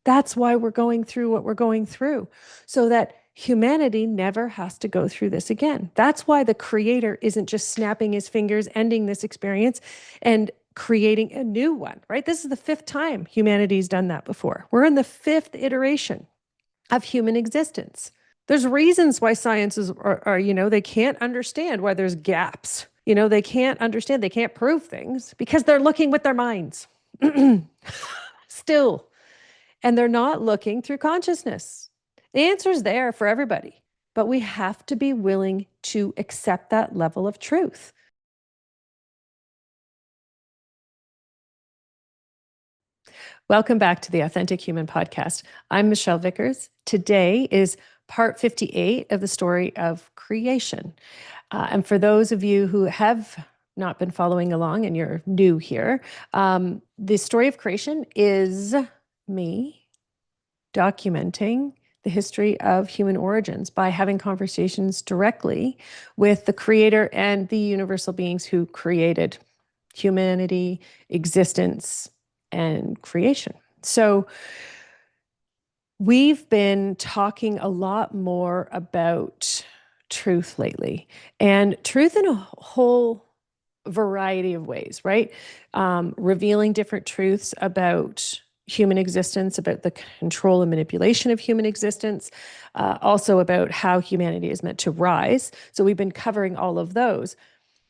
That's why we're going through what we're going through, so that humanity never has to go through this again. That's why the creator isn't just snapping his fingers, ending this experience, and creating a new one, right? This is the fifth time humanity's done that before. We're in the fifth iteration of human existence. There's reasons why sciences are, they can't understand why there's gaps. They can't understand, they can't prove things because they're looking with their minds still. And they're not looking through consciousness. The answer's there for everybody, but we have to be willing to accept that level of truth. Welcome back to the Authentic Human Podcast. I'm Michelle Vickers. Today is part 58 of the story of creation. And for those of you who have not been following along and you're new here, the story of creation is me documenting the history of human origins by having conversations directly with the creator and the universal beings who created humanity, existence, and creation. So we've been talking a lot more about truth lately, and truth in a whole variety of ways, right? Revealing different truths about human existence, about the control and manipulation of human existence, also about how humanity is meant to rise. So we've been covering all of those.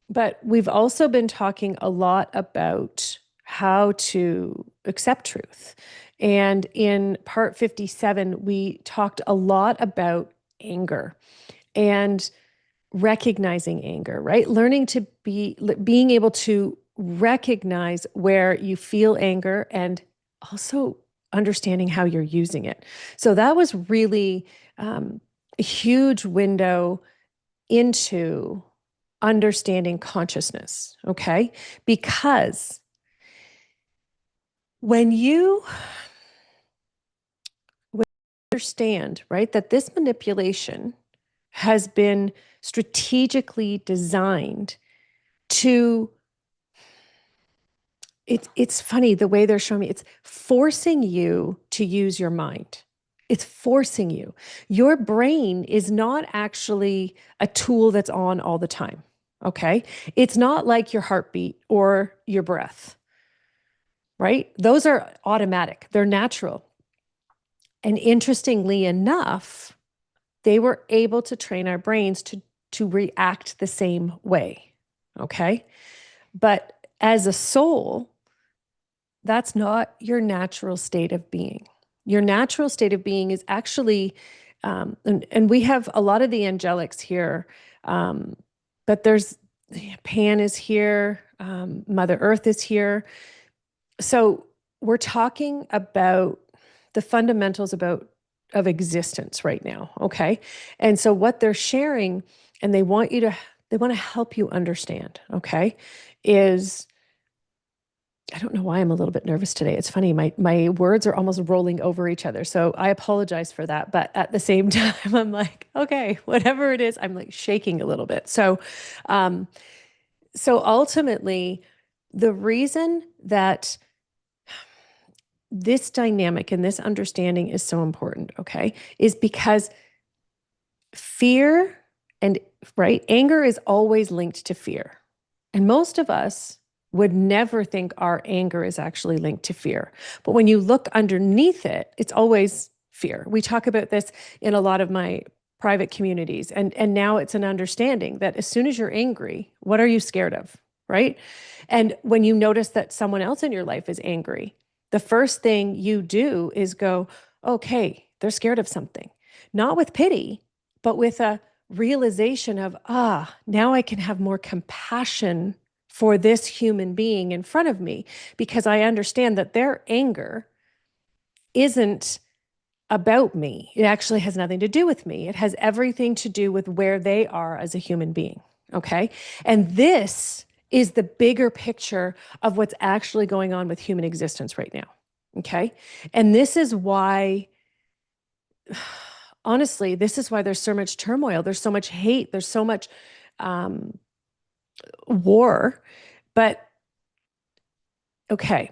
But we've also been talking a lot about how to accept truth. And in part 57, we talked a lot about anger and recognizing anger, right? Learning to being able to recognize where you feel anger and also understanding how you're using it. So that was really a huge window into understanding consciousness, okay? Because when you understand, right, that this manipulation has been strategically designed to, it's funny the way they're showing me, it's forcing you to use your mind. It's forcing you. Your brain is not actually a tool that's on all the time. Okay. It's not like your heartbeat or your breath, right? Those are automatic, they're natural. And interestingly enough, they were able to train our brains to react the same way. Okay. But as a soul, that's not your natural state of being. Your natural state of being is actually, and we have a lot of the angelics here, but there's Pan is here, Mother Earth is here. So we're talking about the fundamentals of existence right now, okay? And so what they're sharing, and they want to help you understand, okay, is, I don't know why I'm a little bit nervous today. It's funny, my words are almost rolling over each other. So I apologize for that. But at the same time, I'm like, okay, whatever it is, I'm like shaking a little bit. So ultimately, the reason that this dynamic and this understanding is so important, okay, is because fear and, right, anger is always linked to fear. And most of us would never think our anger is actually linked to fear. But when you look underneath it, it's always fear. We talk about this in a lot of my private communities. And now it's an understanding that as soon as you're angry, what are you scared of, right? And when you notice that someone else in your life is angry, the first thing you do is go, okay, they're scared of something. Not with pity, but with a realization of, now I can have more compassion for this human being in front of me, because I understand that their anger isn't about me. It actually has nothing to do with me. It has everything to do with where they are as a human being. Okay. And this is the bigger picture of what's actually going on with human existence right now. Okay. And this is why, honestly, this is why there's so much turmoil. There's so much hate. There's so much war. But okay,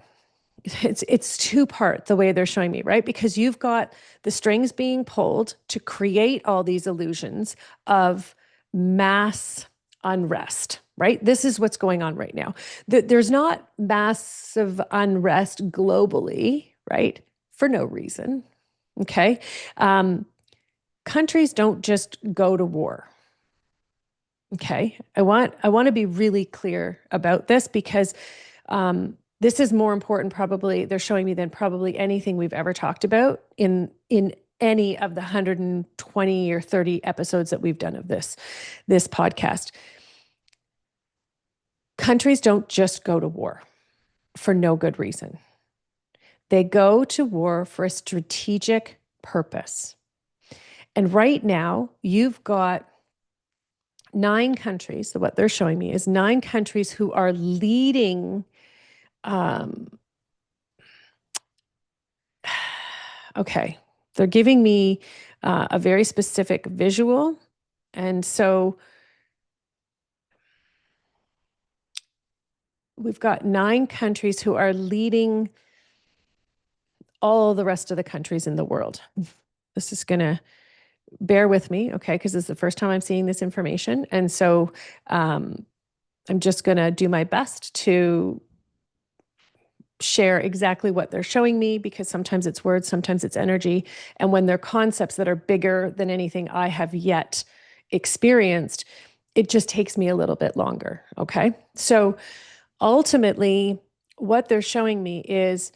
it's two-part the way they're showing me, right? Because you've got the strings being pulled to create all these illusions of mass unrest, right? This is what's going on right now. There's not massive unrest globally, right? For no reason. Okay. Countries don't just go to war. Okay. I want to be really clear about this because this is more important probably they're showing me than probably anything we've ever talked about in any of the 120 or 30 episodes that we've done of this podcast. Countries don't just go to war for no good reason. They go to war for a strategic purpose. And right now, you've got 9 countries. So what they're showing me is 9 countries who are leading. Okay, they're giving me a very specific visual. And so we've got 9 countries who are leading all the rest of the countries in the world. This is going to bear with me, okay, because this is the first time I'm seeing this information. And so I'm just going to do my best to share exactly what they're showing me, because sometimes it's words, sometimes it's energy. And when they're concepts that are bigger than anything I have yet experienced, it just takes me a little bit longer. Okay. So ultimately, what they're showing me is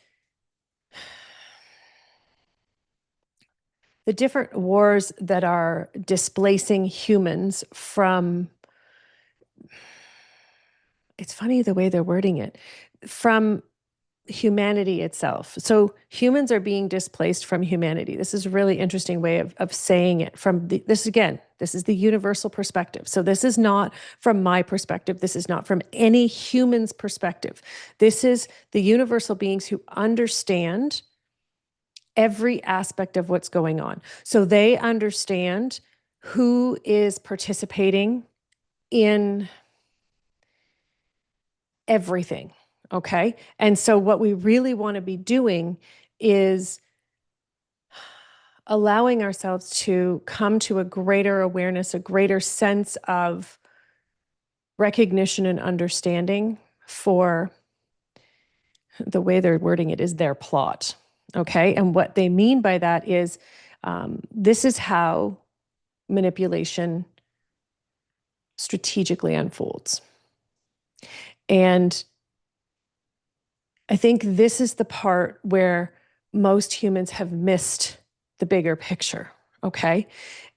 the different wars that are displacing humans from, it's funny the way they're wording it, from humanity itself. So humans are being displaced from humanity. This is a really interesting way of saying it from this is the universal perspective. So this is not from my perspective. This is not from any human's perspective. This is the universal beings who understand every aspect of what's going on. So they understand who is participating in everything. Okay. And so what we really want to be doing is allowing ourselves to come to a greater awareness, a greater sense of recognition and understanding for the way they're wording it is their plot. Okay. And what they mean by that is this is how manipulation strategically unfolds. And I think this is the part where most humans have missed the bigger picture, okay?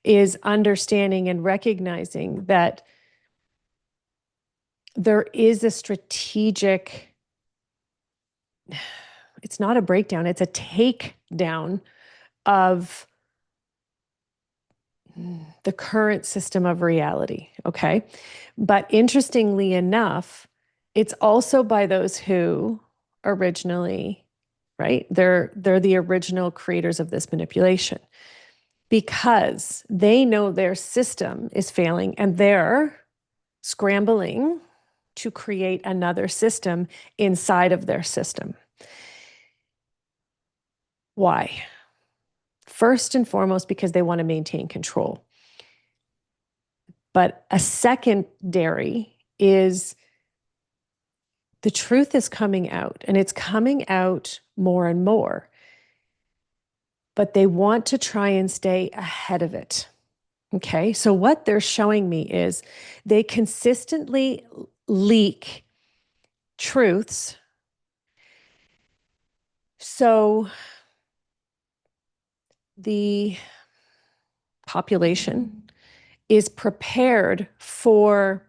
Is understanding and recognizing that there is a strategic, it's not a breakdown, it's a takedown of the current system of reality, okay? But interestingly enough, it's also by those who originally, right? They're the original creators of this manipulation because they know their system is failing and they're scrambling to create another system inside of their system. Why? First and foremost, because they want to maintain control. But a secondary is the truth is coming out, and it's coming out more and more. But they want to try and stay ahead of it. Okay, so what they're showing me is they consistently leak truths. So the population is prepared for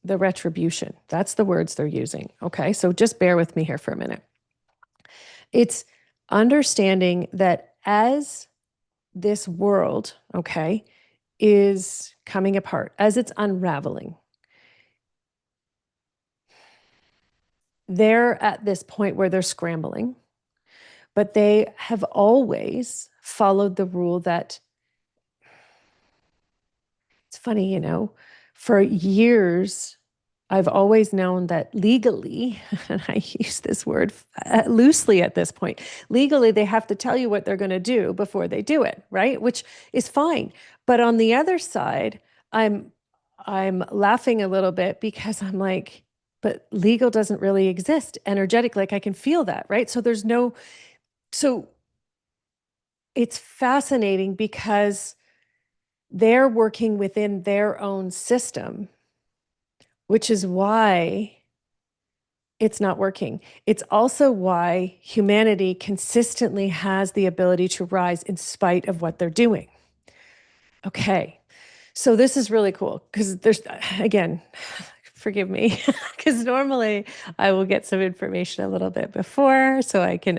the retribution. That's the words they're using. Okay, so just bear with me here for a minute. It's understanding that as this world, okay, is coming apart, as it's unraveling, they're at this point where they're scrambling, but they have always followed the rule that it's funny, for years, I've always known that legally, and I use this word loosely at this point, legally, they have to tell you what they're going to do before they do it, right? Which is fine. But on the other side, I'm I'm laughing a little bit because I'm like, but legal doesn't really exist energetic. Like I can feel that, right? So it's fascinating because they're working within their own system, which is why it's not working. It's also why humanity consistently has the ability to rise in spite of what they're doing. Okay. So this is really cool because again, forgive me, because normally I will get some information a little bit before so I can,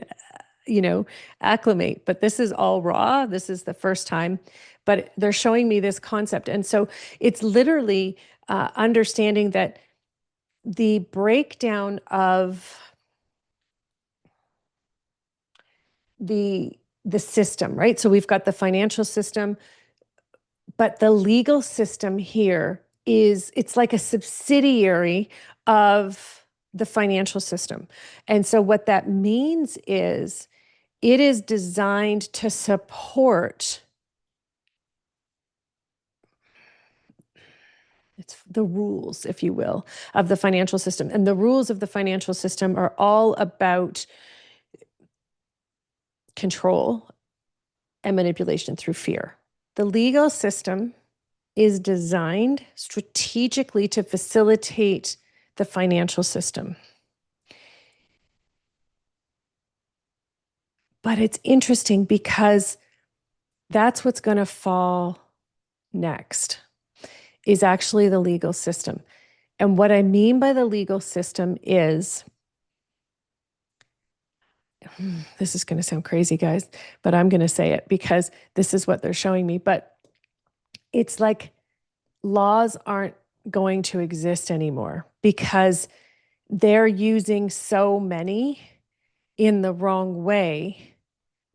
you know, acclimate. But this is all raw. This is the first time, but they're showing me this concept. And so it's literally understanding that the breakdown of the system, right? So we've got the financial system, but the legal system here it's like a subsidiary of the financial system. And so what that means is it is designed to support it's the rules, if you will, of the financial system. And the rules of the financial system are all about control and manipulation through fear. The legal system is designed strategically to facilitate the financial system. But it's interesting because that's what's going to fall next is actually the legal system. And what I mean by the legal system is this is going to sound crazy, guys, but I'm going to say it because this is what they're showing me. But it's like laws aren't going to exist anymore because they're using so many in the wrong way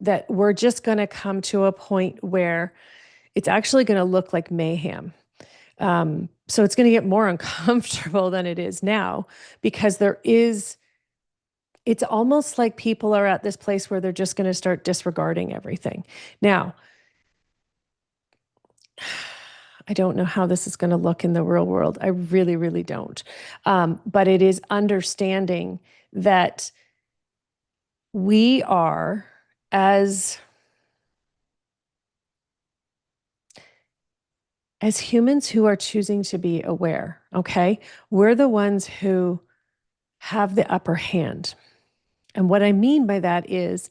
that we're just going to come to a point where it's actually going to look like mayhem. So it's going to get more uncomfortable than it is now because it's almost like people are at this place where they're just going to start disregarding everything. Now, I don't know how this is going to look in the real world. I really, really don't. But it is understanding that we are, as humans who are choosing to be aware, okay, we're the ones who have the upper hand. And what I mean by that is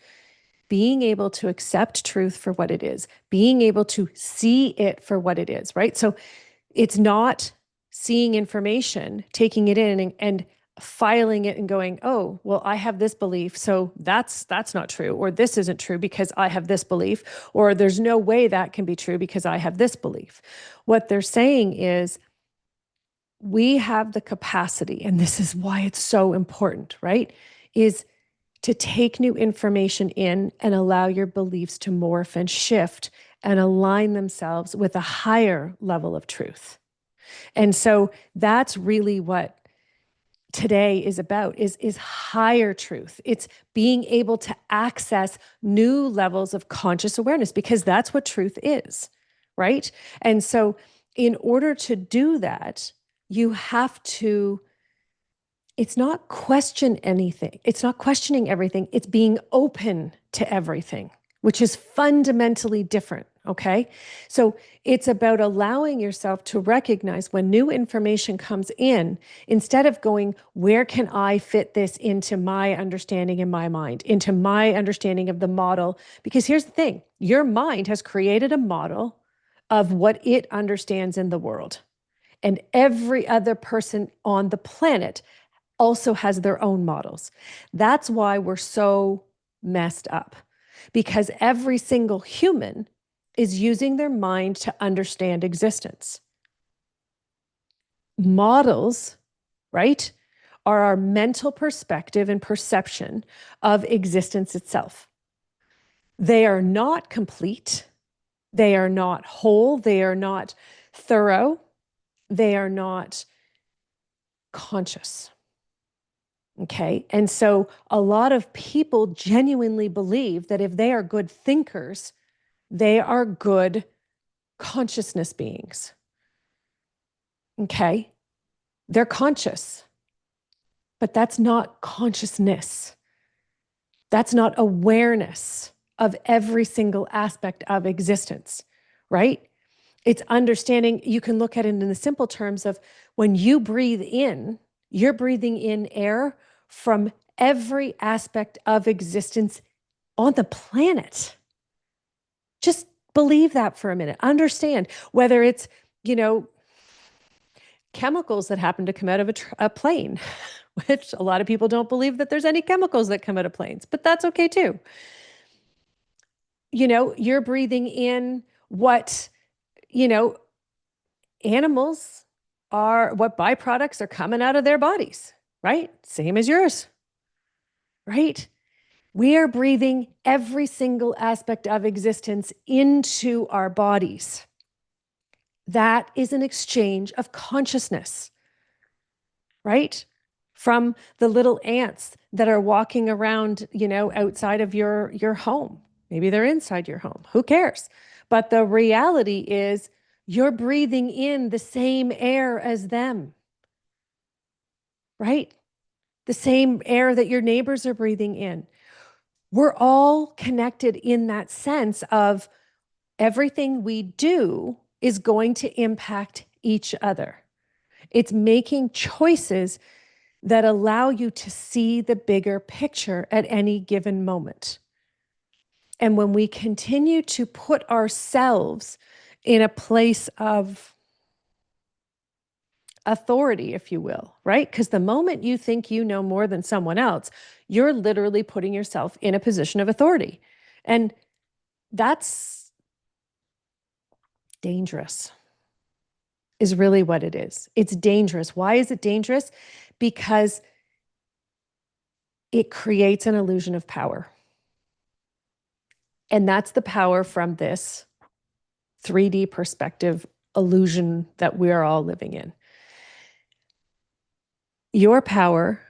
being able to accept truth for what it is, being able to see it for what it is, right? So it's not seeing information, taking it in and filing it and going, oh, well, I have this belief, so that's not true, or this isn't true because I have this belief, or there's no way that can be true because I have this belief. What they're saying is we have the capacity, and this is why it's so important, right? Is to take new information in and allow your beliefs to morph and shift and align themselves with a higher level of truth. And so that's really what today is about is higher truth. It's being able to access new levels of conscious awareness because that's what truth is, right? And so in order to do that, you have to it's not question anything. It's not questioning everything. It's being open to everything, which is fundamentally different. Okay. So it's about allowing yourself to recognize when new information comes in, instead of going, where can I fit this into my understanding in my mind, into my understanding of the model? Because here's the thing, your mind has created a model of what it understands in the world. And every other person on the planet also has their own models. That's why we're so messed up, because every single human is using their mind to understand existence. Models, right, are our mental perspective and perception of existence itself. They are not complete. They are not whole. They are not thorough. They are not conscious. Okay. And so a lot of people genuinely believe that if they are good thinkers, they are good consciousness beings. Okay. They're conscious, but that's not consciousness. That's not awareness of every single aspect of existence, right? It's understanding. You can look at it in the simple terms of when you breathe in, you're breathing in air from every aspect of existence on the planet. Just believe that for a minute. Understand whether it's, you know, chemicals that happen to come out of a plane, which a lot of people don't believe that there's any chemicals that come out of planes, but that's okay too. You know, you're breathing in what, you know, animals are, what byproducts are coming out of their bodies, right? Same as yours, right? We are breathing every single aspect of existence into our bodies. That is an exchange of consciousness, right? From the little ants that are walking around, you know, outside of your home. Maybe they're inside your home. Who cares? But the reality is you're breathing in the same air as them, right? The same air that your neighbors are breathing in. We're all connected in that sense of everything we do is going to impact each other. It's making choices that allow you to see the bigger picture at any given moment. And when we continue to put ourselves in a place of authority, if you will, right? Because the moment you think you know more than someone else, you're literally putting yourself in a position of authority. And that's dangerous, is really what it is. It's dangerous. Why is it dangerous? Because it creates an illusion of power. And that's the power from this 3D perspective illusion that we're all living in. Your power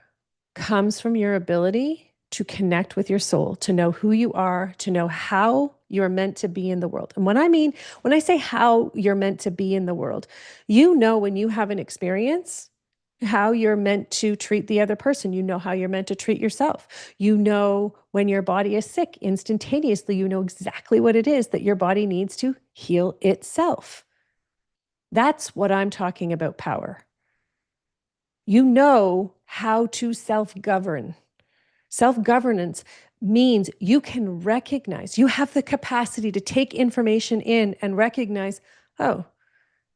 comes from your ability to connect with your soul, to know who you are, to know how you're meant to be in the world. And when I say how you're meant to be in the world, you know, when you have an experience, how you're meant to treat the other person. You know how you're meant to treat yourself. You know when your body is sick, instantaneously, you know exactly what it is that your body needs to heal itself. That's what I'm talking about power. You know how to self-govern. Self-governance means you can recognize, you have the capacity to take information in and recognize, oh,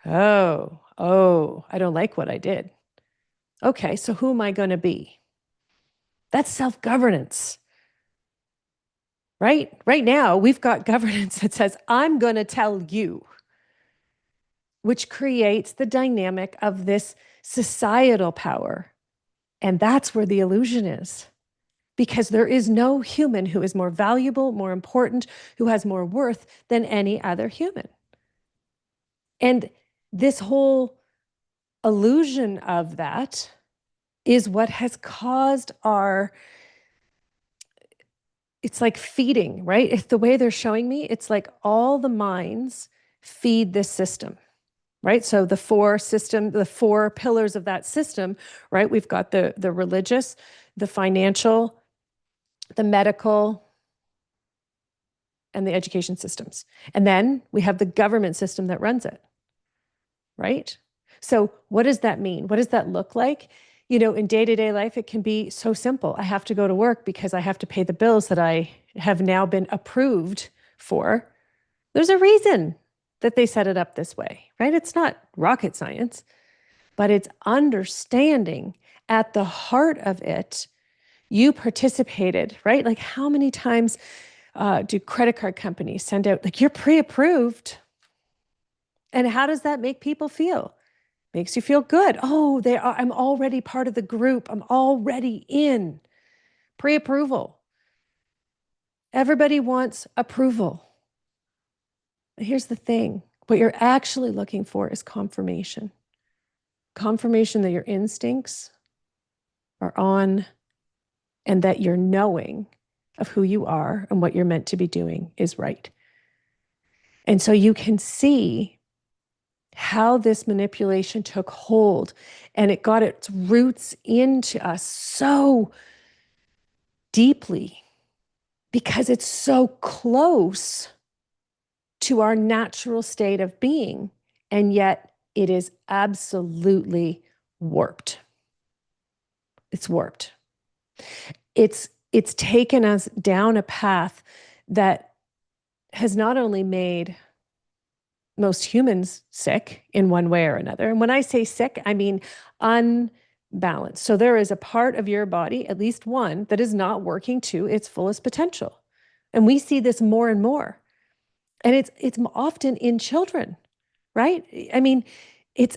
I don't like what I did. Okay, so who am I going to be? That's self-governance, right? Right now, we've got governance that says, I'm going to tell you, which creates the dynamic of this societal power. And that's where the illusion is. Because there is no human who is more valuable, more important, who has more worth than any other human. And this whole illusion of that is what has caused it's like feeding, right? It's the way they're showing me, it's like all the minds feed this system, right? So the four pillars of that system, right? We've got the religious, the financial, the medical, and the education systems. And then we have the government system that runs it, right? So what does that mean? What does that look like? You know, in day-to-day life, it can be so simple. I have to go to work because I have to pay the bills that I have now been approved for. There's a reason that they set it up this way, right? It's not rocket science, but it's understanding at the heart of it. You participated, right? Like how many times do credit card companies send out, like, you're pre-approved? And how does that make people feel? Makes you feel good. Oh, I'm already part of the group. I'm already in. Pre-approval. Everybody wants approval. Here's the thing. What you're actually looking for is confirmation. confirmation that your instincts are on and that your knowing of who you are and what you're meant to be doing is right. And so you can see how this manipulation took hold and it got its roots into us so deeply because it's so close to our natural state of being. And yet it is absolutely warped. It's warped. It's taken us down a path that has not only made most humans sick in one way or another. And when I say sick, I mean unbalanced. So there is a part of your body, at least one, that is not working to its fullest potential. And we see this more and more. And it's often in children, right? I mean, it's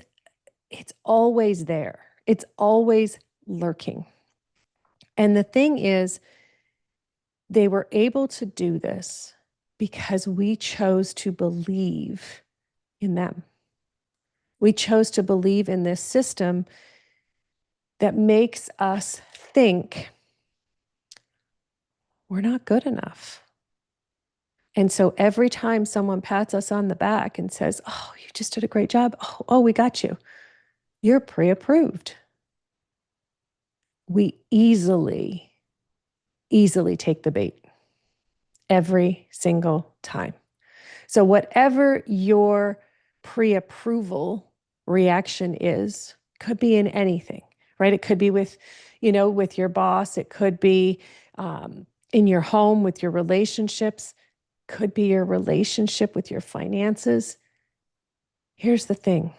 always there. It's always lurking. And the thing is, they were able to do this because we chose to believe in them. We chose to believe in this system that makes us think we're not good enough. And so every time someone pats us on the back and says, "Oh, you just did a great job. Oh, we got you. You're pre-approved." We easily take the bait every single time. So whatever your pre-approval reaction is, could be in anything, right? It could be with, with your boss. It could be in your home with your relationships. Could be your relationship with your finances. Here's the thing.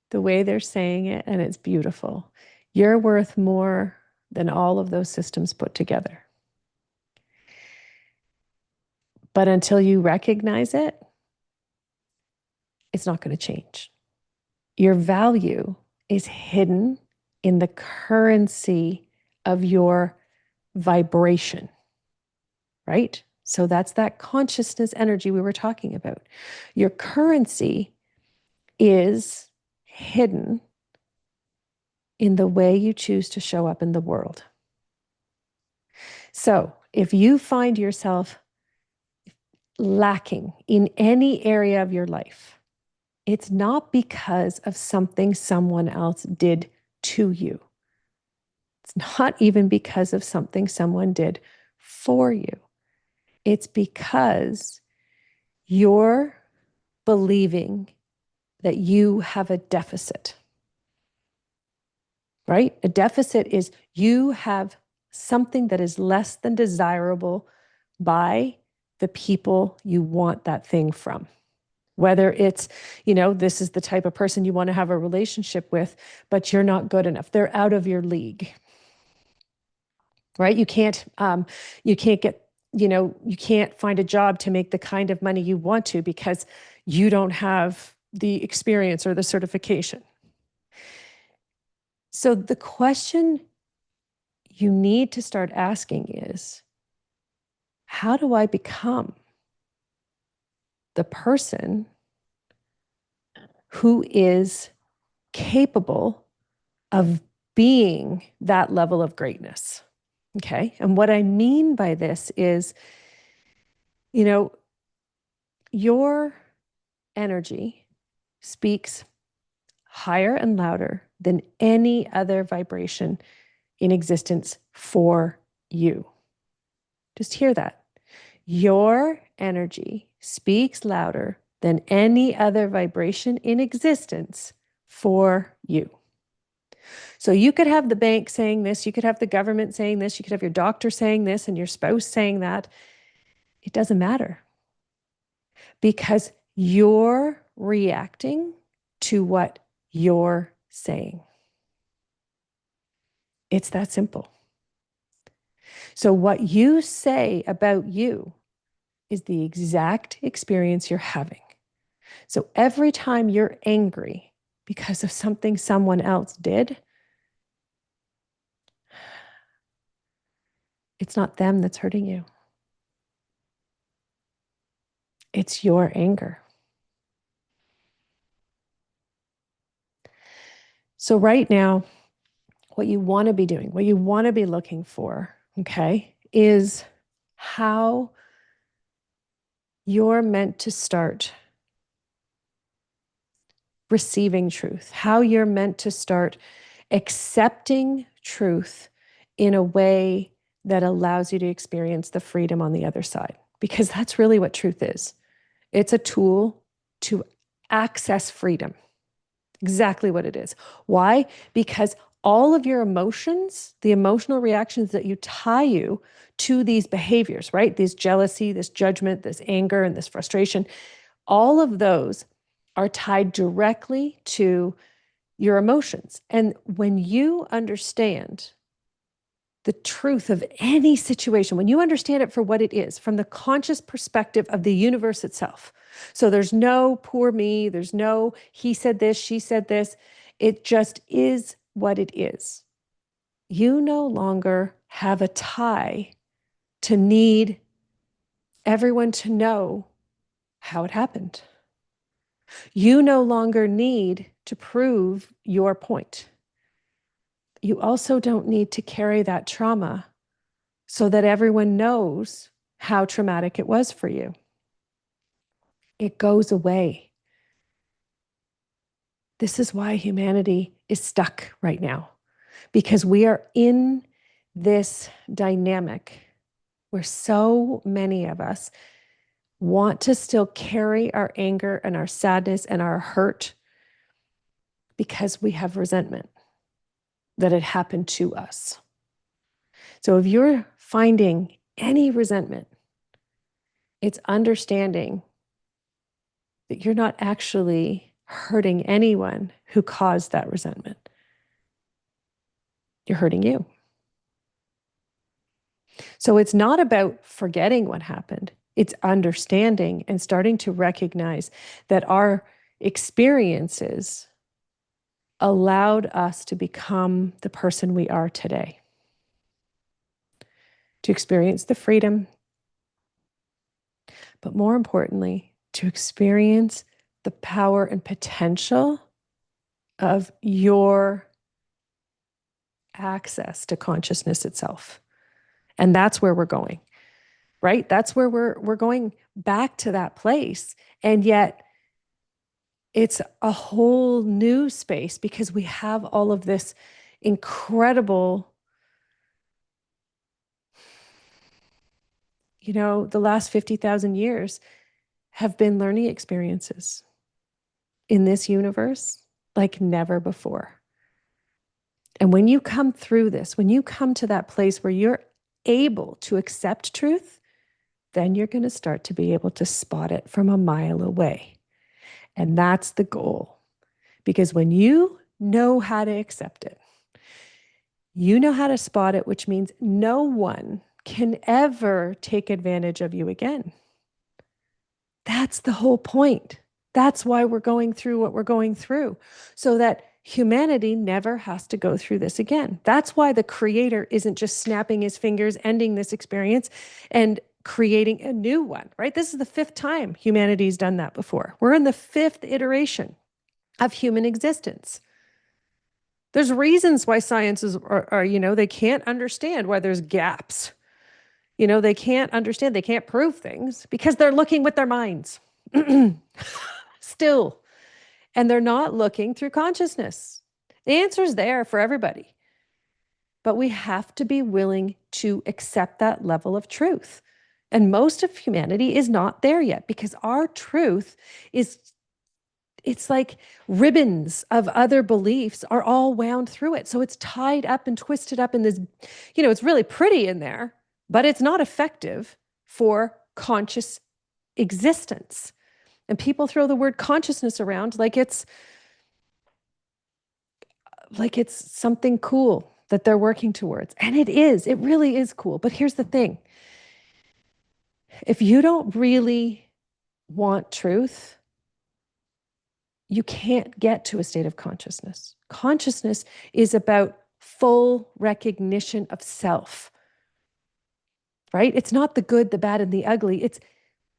The way they're saying it, and it's beautiful, you're worth more than all of those systems put together. But until you recognize it, it's not going to change. Your value is hidden in the currency of your vibration, right? So that's that consciousness energy we were talking about. Your currency is hidden in the way you choose to show up in the world. So if you find yourself lacking in any area of your life, it's not because of something someone else did to you. It's not even because of something someone did for you. It's because you're believing that you have a deficit, right? A deficit is you have something that is less than desirable by the people you want that thing from. Whether it's, this is the type of person you want to have a relationship with, but you're not good enough. They're out of your league, right? You can't get, you can't find a job to make the kind of money you want to because you don't have the experience or the certification. So the question you need to start asking is, how do I become the person who is capable of being that level of greatness? Okay. And what I mean by this is, your energy speaks higher and louder than any other vibration in existence for you. Just hear that. Your energy speaks louder than any other vibration in existence for you. So you could have the bank saying this, you could have the government saying this, you could have your doctor saying this and your spouse saying that. It doesn't matter because you're reacting to what you're saying. It's that simple. So what you say about you is the exact experience you're having. So every time you're angry because of something someone else did, it's not them that's hurting you. It's your anger. So right now, what you want to be doing, what you want to be looking for, okay, is how you're meant to start receiving truth, how you're meant to start accepting truth in a way that allows you to experience the freedom on the other side. Because that's really what truth is. It's a tool to access freedom. Exactly what it is. Why? Because all of your emotions, the emotional reactions that you tie you to these behaviors, right? This jealousy, this judgment, this anger, and this frustration, all of those are tied directly to your emotions. And when you understand the truth of any situation, when you understand it for what it is, from the conscious perspective of the universe itself. So there's no poor me, there's no he said this, she said this. It just is what it is. You no longer have a tie to need everyone to know how it happened. You no longer need to prove your point. You also don't need to carry that trauma so that everyone knows how traumatic it was for you. It goes away. This is why humanity is stuck right now, because we are in this dynamic where so many of us want to still carry our anger and our sadness and our hurt because we have resentment that it happened to us. So if you're finding any resentment, it's understanding that you're not actually hurting anyone who caused that resentment. You're hurting you. So it's not about forgetting what happened. It's understanding and starting to recognize that our experiences allowed us to become the person we are today, to experience the freedom, but more importantly, to experience the power and potential of your access to consciousness itself. And that's where we're going, right? That's where we're going back to that place. And yet it's a whole new space because we have all of this incredible, the last 50,000 years have been learning experiences in this universe like never before. And when you come through this, when you come to that place where you're able to accept truth, then you're going to start to be able to spot it from a mile away. And that's the goal. Because when you know how to accept it, you know how to spot it, which means no one can ever take advantage of you again. That's the whole point. That's why we're going through what we're going through, so that humanity never has to go through this again. That's why the creator isn't just snapping his fingers, ending this experience, and creating a new one, right? This is the 5th time humanity's done that before. We're in the 5th iteration of human existence. There's reasons why sciences are they can't understand why there's gaps. They can't understand, they can't prove things because they're looking with their minds still. And they're not looking through consciousness. The answer's there for everybody. But we have to be willing to accept that level of truth. And most of humanity is not there yet because our truth it's like ribbons of other beliefs are all wound through it. So it's tied up and twisted up in this, it's really pretty in there, but it's not effective for conscious existence. And people throw the word consciousness around like it's something cool that they're working towards. And it is. It really is cool. But here's the thing. If you don't really want truth, you can't get to a state of consciousness. Consciousness is about full recognition of self, right? It's not the good, the bad, and the ugly. It's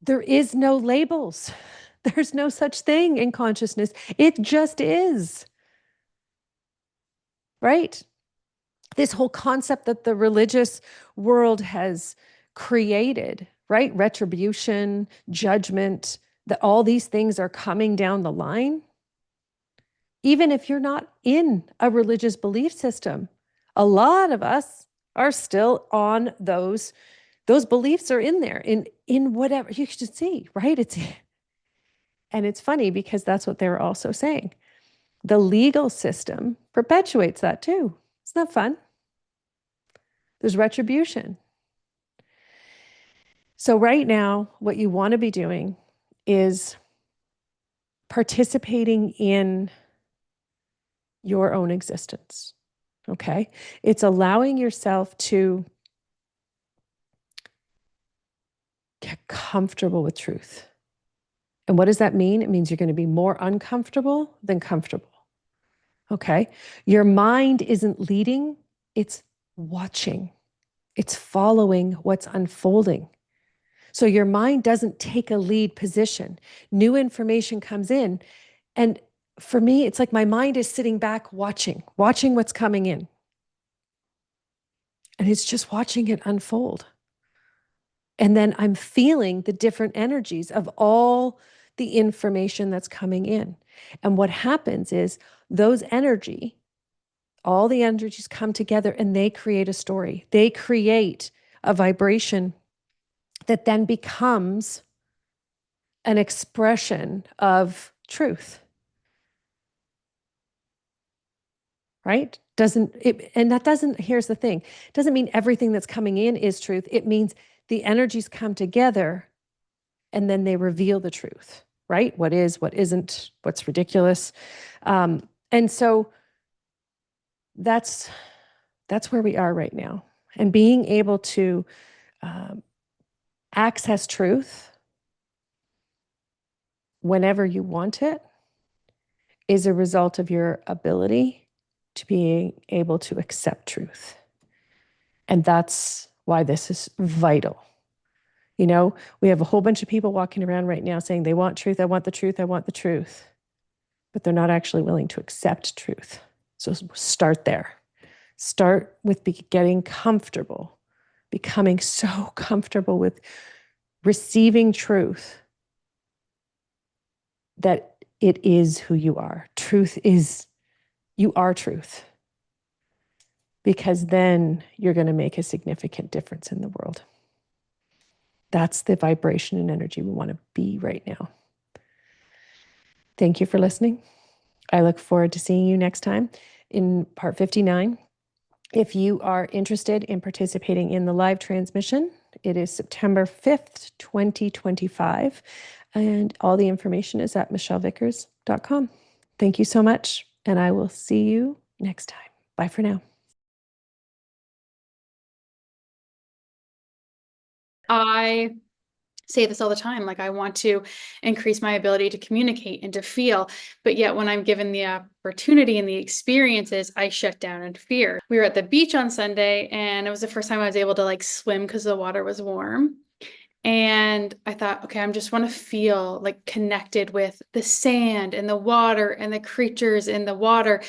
There is no labels. There's no such thing in consciousness. It just is. Right? This whole concept that the religious world has created, right? Retribution, judgment, that all these things are coming down the line. Even if you're not in a religious belief system, a lot of us are still on those beliefs are in there in whatever you should see, right? And it's funny because that's what they're also saying. The legal system perpetuates that too. It's not fun. There's retribution. So right now, what you want to be doing is participating in your own existence. Okay? It's allowing yourself to get comfortable with truth. And what does that mean? It means you're going to be more uncomfortable than comfortable. Okay? Your mind isn't leading, it's watching. It's following what's unfolding. So your mind doesn't take a lead position. New information comes in. And for me, it's like my mind is sitting back watching what's coming in. And it's just watching it unfold. And then I'm feeling the different energies of all the information that's coming in. And what happens is all the energies come together and they create a story. They create a vibration that then becomes an expression of truth. Right? Here's the thing, it doesn't mean everything that's coming in is truth. It means the energies come together and then they reveal the truth, right? What is, what isn't, what's ridiculous. And so that's where we are right now. And being able to access truth whenever you want it is a result of your ability to be able to accept truth. And that's why this is vital. You know, we have a whole bunch of people walking around right now saying they want truth, I want the truth, I want the truth, but they're not actually willing to accept truth. So start there. Start with getting comfortable, becoming so comfortable with receiving truth that it is who you are. You are truth. Because then you're going to make a significant difference in the world. That's the vibration and energy we want to be right now. Thank you for listening. I look forward to seeing you next time in part 59. If you are interested in participating in the live transmission, it is September 5th, 2025. And all the information is at michellevickers.com. Thank you so much. And I will see you next time. Bye for now. I say this all the time, like I want to increase my ability to communicate and to feel, but yet when I'm given the opportunity and the experiences, I shut down in fear. We were at the beach on Sunday and it was the first time I was able to like swim because the water was warm. And I thought, okay, I just want to feel like connected with the sand and the water and the creatures in the water.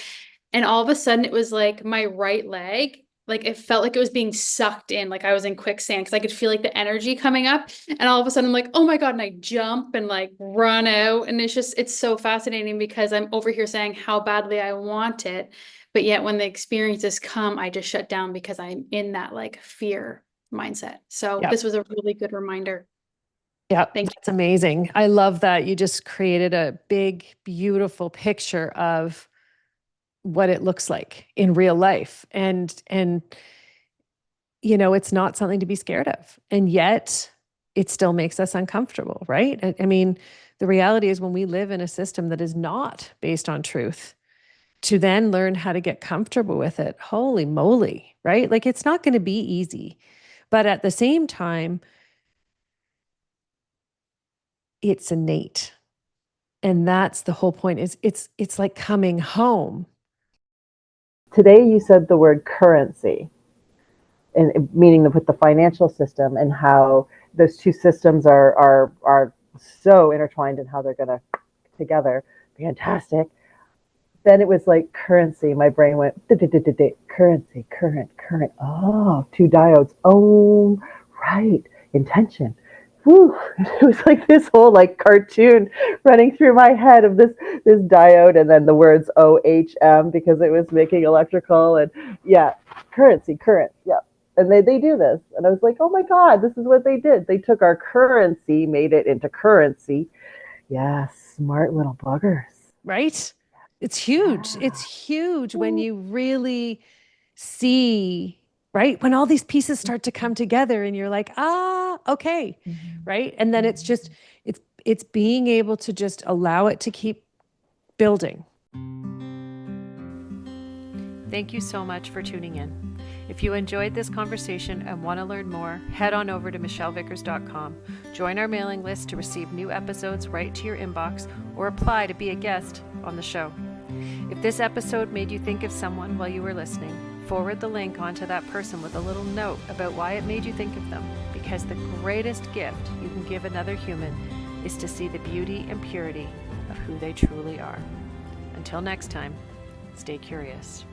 And all of a sudden it was like my right leg, like it felt like it was being sucked in, like I was in quicksand because I could feel like the energy coming up. And all of a sudden I'm like, oh my God. And I jump and like run out. And it's so fascinating because I'm over here saying how badly I want it. But yet when the experiences come, I just shut down because I'm in that like fear mindset. So this was a really good reminder. Yeah, Thank you. that's amazing. I love that you just created a big, beautiful picture of what it looks like in real life. And you know, it's not something to be scared of. And yet it still makes us uncomfortable, right? I mean, the reality is when we live in a system that is not based on truth, to then learn how to get comfortable with it, holy moly, right? Like it's not going to be easy. But at the same time, it's innate. And that's the whole point is it's like coming home. Today you said the word currency, and meaning with the financial system and how those two systems are so intertwined in how they're going to together. Fantastic. Then it was like currency. My brain went currency, current. Oh, two diodes. Oh, right. Intention. Whew. It was like this whole like cartoon running through my head of this diode, and then the words OHM because it was making electrical, and yeah, currency, current. Yeah. And they do this. And I was like, oh my God, this is what they did. They took our currency, made it into currency. Yeah, smart little buggers. Right? It's huge. It's huge when you really see, right? When all these pieces start to come together and you're like, okay. Right? And then it's being able to just allow it to keep building. Thank you so much for tuning in. If you enjoyed this conversation and want to learn more, head on over to michellevickers.com. Join our mailing list to receive new episodes right to your inbox or apply to be a guest on the show. If this episode made you think of someone while you were listening, forward the link onto that person with a little note about why it made you think of them, because the greatest gift you can give another human is to see the beauty and purity of who they truly are. Until next time, stay curious.